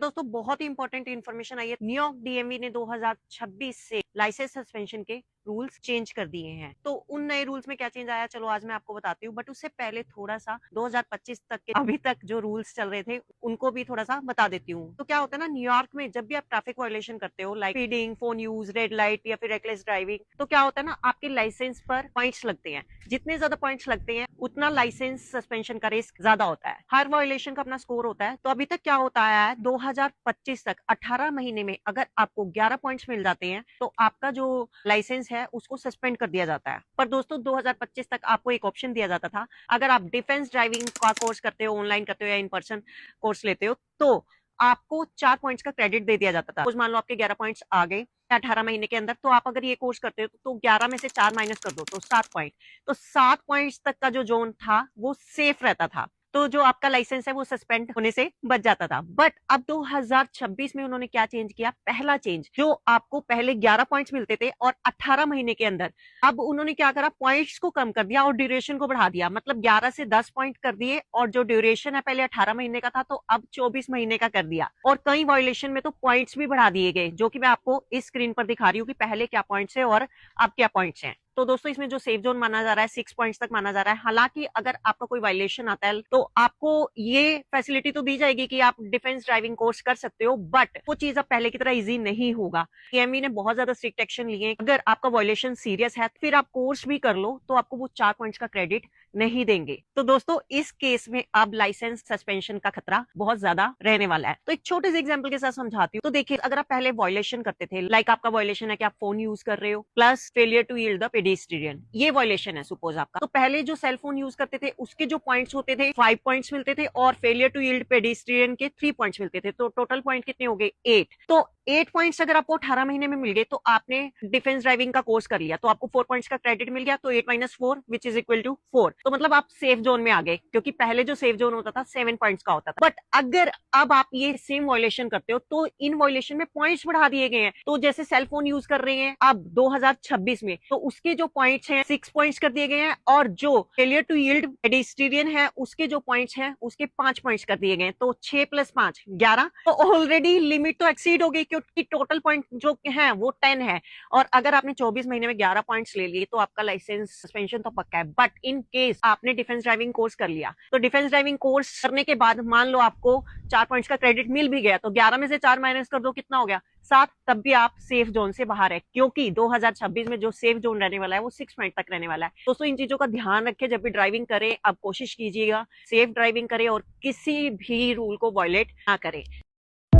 दोस्तों बहुत ही important information आई है। न्यूयॉर्क डीएमवी ने 2026 से लाइसेंस सस्पेंशन के रूल्स चेंज कर दिए हैं। तो उन नए रूल्स में क्या चेंज आया, चलो आज मैं आपको बताती हूँ। बट उससे पहले थोड़ा सा 2025 तक के अभी तक जो रूल्स चल रहे थे उनको भी थोड़ा सा बता देती हूँ। तो क्या होता है ना, न्यूयॉर्क में जब भी आप ट्रैफिक वायलेशन करते हो, like speeding, phone use, red light या फिर रेकलेस ड्राइविंग, तो क्या होता है ना, आपके लाइसेंस पर पॉइंट्स लगते हैं। जितने ज्यादा पॉइंट्स लगते हैं उतना लाइसेंस सस्पेंशन का रिस्क ज्यादा होता है। हर वायलेशन का अपना स्कोर होता है। तो अभी तक क्या होता है, 2025 तक 18 महीने में अगर आपको 11 पॉइंट्स मिल जाते हैं तो आपका जो लाइसेंस है उसको सस्पेंड कर दिया जाता है। पर दोस्तों 2025 तक आपको एक ऑप्शन दिया जाता था, अगर आप डिफेंस ड्राइविंग का कोर्स करते हो, ऑनलाइन करते हो या इन पर्सन कोर्स लेते हो, तो आपको 4 पॉइंट्स का क्रेडिट दे दिया जाता था। मान लो आपके 11 पॉइंट्स आ गए 18 महीने के अंदर, तो आप अगर ये कोर्स करते हो तो 11 में से 4 माइनस कर दो तो 7 पॉइंट। तो 7 पॉइंट्स तक का जो जोन था वो सेफ रहता था, तो जो आपका लाइसेंस है वो सस्पेंड होने से बच जाता था। बट अब 2026 में उन्होंने क्या चेंज किया, पहला चेंज, जो आपको पहले 11 पॉइंट्स मिलते थे और 18 महीने के अंदर, अब उन्होंने क्या करा, पॉइंट्स को कम कर दिया और ड्यूरेशन को बढ़ा दिया। मतलब 11 से 10 पॉइंट कर दिए और जो ड्यूरेशन है पहले 18 महीने का था तो अब 24 महीने का कर दिया। और कई वायलेशन में तो पॉइंट्स भी बढ़ा दिए गए, जो कि मैं आपको इस स्क्रीन पर दिखा रही हूँ कि पहले क्या पॉइंट्स है और अब क्या पॉइंट्स हैं। तो दोस्तों इसमें जो सेफ जोन माना जा रहा है 6 पॉइंट्स तक माना जा रहा है। हालांकि अगर आपका कोई वायलेशन आता है तो आपको ये फैसिलिटी तो दी जाएगी कि आप डिफेंस ड्राइविंग कोर्स कर सकते हो, बट वो चीज अब पहले की तरह इजी नहीं होगा। डीएमवी ने बहुत ज्यादा स्ट्रिक्ट एक्शन लिए। अगर आपका वायलेशन सीरियस है फिर आप कोर्स भी कर लो तो आपको वो 4 पॉइंट्स का क्रेडिट नहीं देंगे। तो दोस्तों इस केस में अब लाइसेंस सस्पेंशन का खतरा बहुत ज्यादा रहने वाला है। तो एक छोटे से एग्जांपल के साथ समझाती हूँ। तो देखिए, अगर आप पहले वायलेशन करते थे, लाइक आपका वायलेशन है कि आप फोन यूज कर रहे हो plus failure to yield the pedestrian, ये वायलेशन है सपोज आपका। तो पहले जो सेल फोन यूज करते थे उसके जो पॉइंट्स होते थे 5 पॉइंट्स मिलते थे और फेलियर टू यील्ड पेडेस्ट्रियन के 3 पॉइंट्स मिलते थे। तो टोटल पॉइंट कितने हो गए, 8। तो 8 पॉइंट्स अगर आपको 18 महीने में मिल गए तो आपने डिफेंस ड्राइविंग का कोर्स कर लिया, तो आपको 4 पॉइंट्स का क्रेडिट मिल गया। तो 8 minus 4 which is equal to 4। तो मतलब आप सेफ जोन में आ गए, क्योंकि पहले जो सेफ जोन होता था 7 पॉइंट्स का होता था। बट अगर अब आप ये सेम वायलेशन करते हो तो इन वायलेशन में पॉइंट्स बढ़ा दिए गए हैं। तो जैसे सेल फोन यूज कर रहे हैं अब 2026 में, तो उसके जो पॉइंट्स हैं 6 पॉइंट्स कर दिए गए हैं और जो फेलियर टू यील्ड पेडेस्ट्रियन है उसके जो पॉइंट्स हैं उसके 5 पॉइंट्स कर दिए गए। तो 6 + 5 11। तो ऑलरेडी लिमिट तो एक्सीड हो गई, क्योंकि टोटल पॉइंट जो है वो 10 है। और अगर आपने 24 महीने में 11 पॉइंट्स ले लिए तो आपका लाइसेंस सस्पेंशन तो पक्का है। बट इन केस आपने डिफेंस ड्राइविंग कोर्स कर लिया, तो डिफेंस ड्राइविंग कोर्स करने के बाद मान लो आपको 4 पॉइंट्स का क्रेडिट मिल भी गया, तो 11 में से 4 माइनस कर दो, कितना हो गया, 7। तब भी आप सेफ जोन से बाहर है, क्योंकि 2026 में जो सेफ जोन रहने वाला है वो 6 पॉइंट तक रहने वाला है। दोस्तों इन चीजों का ध्यान रखें जब भी ड्राइविंग करें। अब कोशिश कीजिएगा सेफ ड्राइविंग करें और किसी भी रूल को वायलेट ना करें।